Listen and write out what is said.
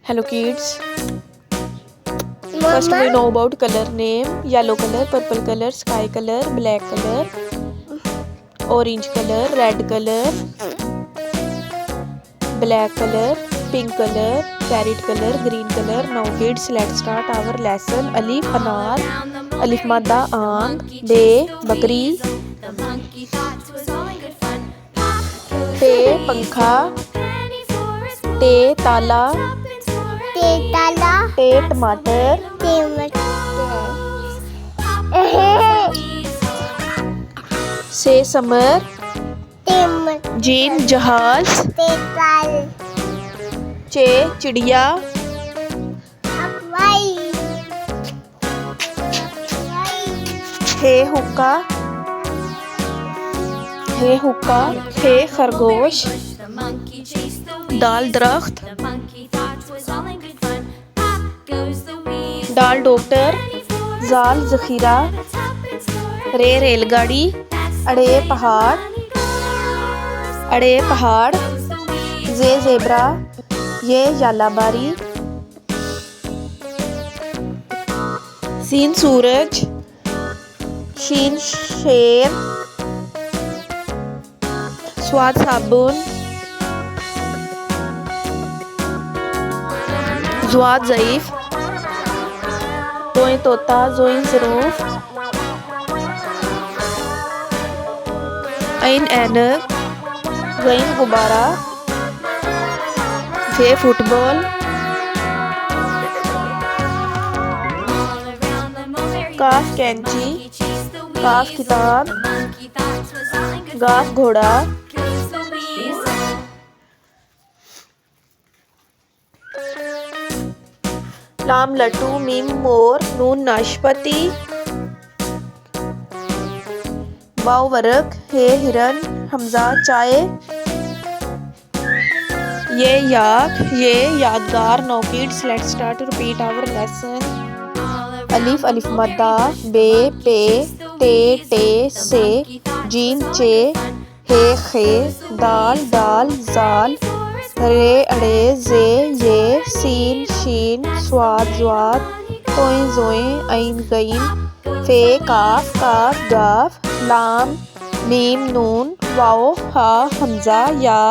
Hello kids. First we know about color name. Yellow color, purple color, sky color, black color, orange color, red color, black color, pink color, carrot color, green color. Now kids, let's start our lesson. Alif anar, alif madda आम, बे बकरी, ते पंखा, ते ताला, ते टमाटर, से summer, gym जहाज, चे चिड़िया, हे हुक्का, हे खरगोश, दाल दरख्त, डाल डॉक्टर, जाल जखीरा, रे रेलगाड़ी, अड़े पहाड़, जे जेब्रा, ये यालाबारी, सीन सूरज, शीन शेर, स्वाद साबुन, जुआद ज़ईफ, तोय तोता, जोइन ज़रूफ, ऐन ऐनक, ग़ैन गुब्बारा, फे फुटबॉल, काफ कैंची, काफ किताब, गाफ घोड़ा, लाम लट्टू, मीम मोर, नून नाशपाती, वाव वर्क, हे हिरन, हमजा चाय, ये याक, ये यादगार. Now kids, let's start to repeat our lesson. अलिफ अलिफ मद्दा, बे पे, ते से, जीम चे, हे खे, दाल जाल, रे अड़े जे ये, सीन शीन, स्वाद ज्वाद, तोय जोए, ऐन गईन, फे काफ गाफ, लाम मीम नून, वाओ हा हमजा या.